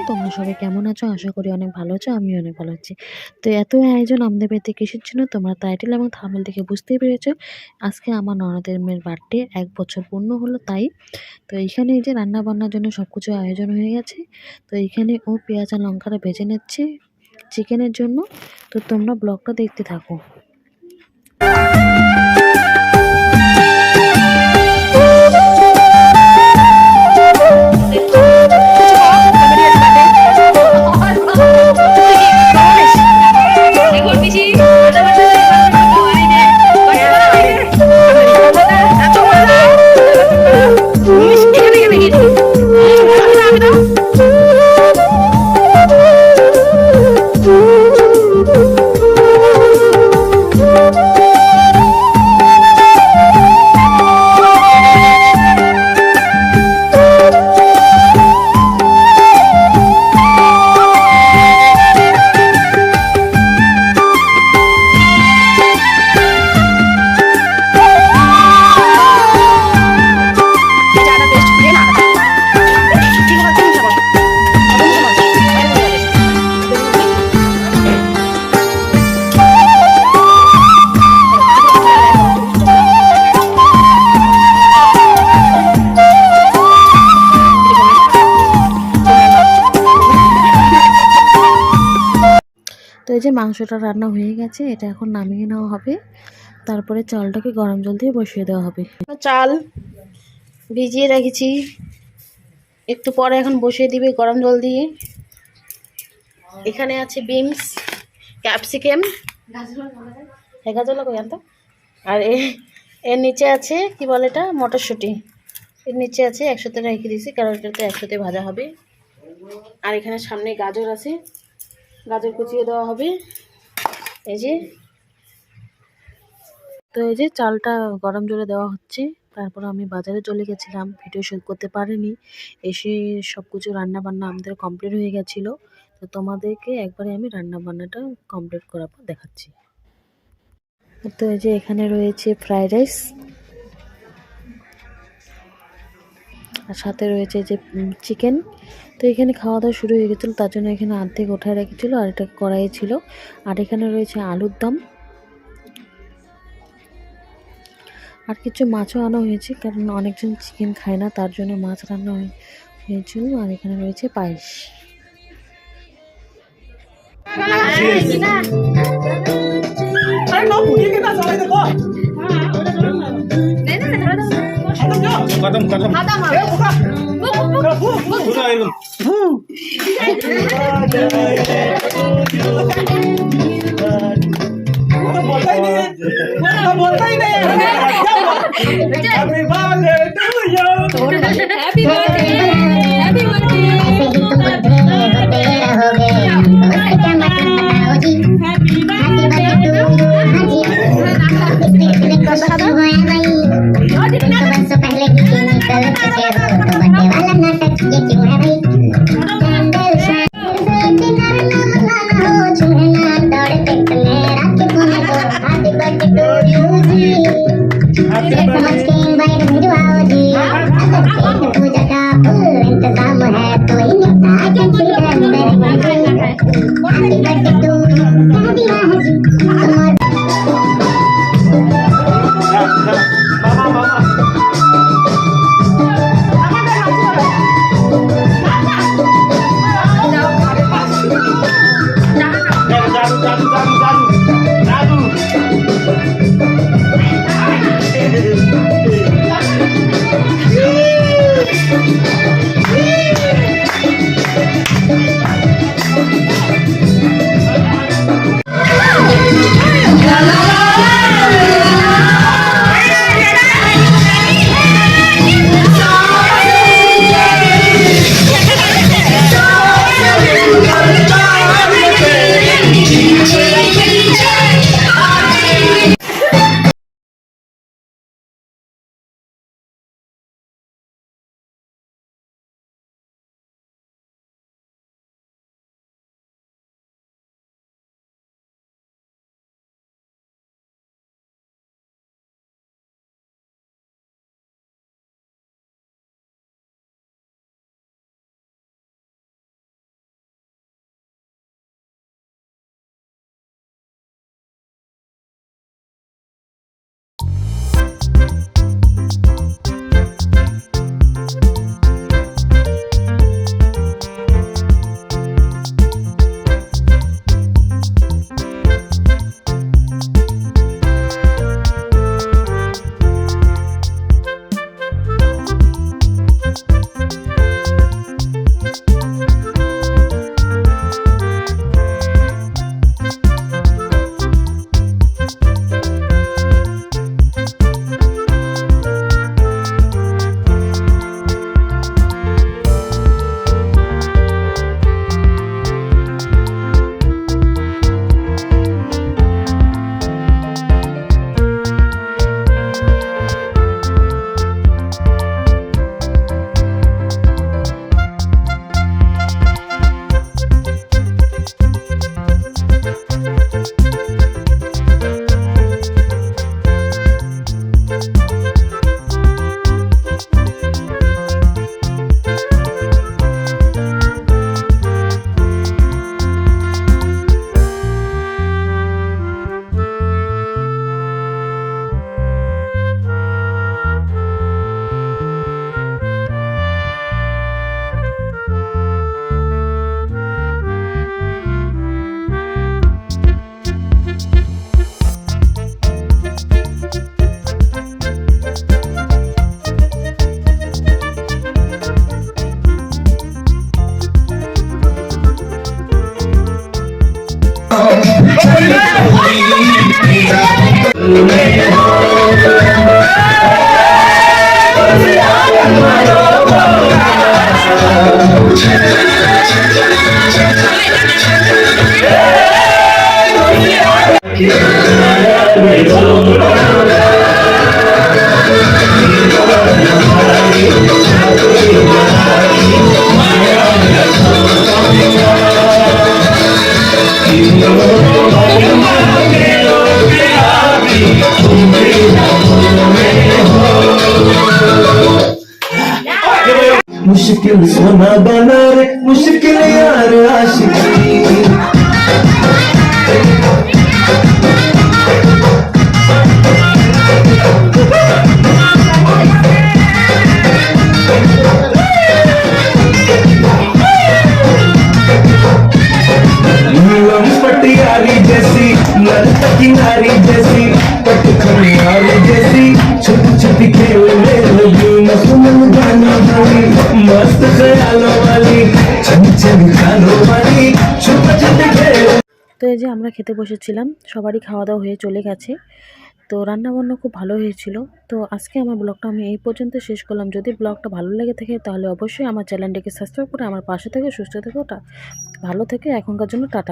তোমরা সবাই কেমন আছো? আশা করি অনেক ভালো আছো, আমি অনেক ভালো আছি। তো এত আয়োজন আমাদের বাড়িতে কিসের জন্য তোমরা টাইটেল এবং থাম্বনেল দেখে বুঝতেই পেরেছো। আজকে আমার ননদের মেয়ের বার্থডে, 1 বছর পূর্ণ হলো তাই। তো এইখানে এই যে রান্না বান্নার জন্য সব কিছু আয়োজন হয়ে গেছে। তো এইখানে ও পেঁয়াজ আর লঙ্কাটা ভেজে নিচ্ছে চিকেনের জন্য। তো তোমরা ব্লগটা দেখতে থাকো। তো এই যে মাংসটা রান্না হয়ে গেছে, এটা এখন নামিয়ে নেওয়া হবে। তারপরে চালটাকে গরম জল দিয়ে বসিয়ে দেওয়া হবে। চাল ভিজিয়ে রেখেছি, একটু পরে এখন বসিয়ে দিবে গরম জল দিয়ে। এখানে আছে বিনস, ক্যাপসিকাম, গাজর কই আনতো, আর এর নিচে আছে কি বলে এটা, মটরশুঁটি। এর নিচে আছে, একসাথে রেখে দিয়েছি কারণ এটাতে একসাথে ভাজা হবে। আর এখানে সামনে গাজর আছে, গাজর কুচিয়ে দেওয়া হবে। এই যে, তো এই যে চালটা গরম জলে দেওয়া হচ্ছে। তারপর আমি বাজারে চলে গেছিলাম, ভিডিও শুট করতে পারিনি। এসে সব কিছু রান্না বান্না আমাদের কমপ্লিট হয়ে গেছিলো। তো তোমাদেরকে একবারে আমি রান্না বান্নাটা কমপ্লিট করার পর দেখাচ্ছি। তো এই যে এখানে রয়েছে ফ্রাইড রাইস, আর সাথে রয়েছে যে চিকেন। তো এখানে খাওয়া দাওয়া শুরু হয়ে গেছিলো, তার জন্য এখানে অর্ধেক ওঠায় রেখেছিলো, আর এটা কড়াই ছিল। আর এখানে রয়েছে আলুর দম, আর কিছু মাছও আনা হয়েছে কারণ অনেকজন চিকেন খায় না, তার জন্য মাছ রান্না হয়েছিল। আর এখানে রয়েছে পায়েস। बोलता ही नहीं happy birthday to you, happy birthday, happy birthday, मुश्किल सोना बना रे मुश्किल यार आशिकी नीलम पटियारी जैसी लड़का किनारी जैसी पटखनियारी जैसी छोटी छोटी खेलने लगी नसुमन गाना वाली मस्त ख्यालों वाली छन छन गानों वाली छोटे छोटे खेल। তো এই যে আমরা খেতে বসেছিলাম, সবারই খাওয়া দাওয়া হয়ে চলে গেছে। তো রান্নাবান্না খুব ভালো হয়েছিল। তো আজকে আমার ব্লগটা আমি এই পর্যন্ত শেষ করলাম। যদি ব্লগটা ভালো লেগে থাকে তাহলে অবশ্যই আমার চ্যানেলটিকে সাবস্ক্রাইব করে আমার পাশে থেকে সুস্থ থেকো, ভালো থেকে এখনকার জন্য টাটা।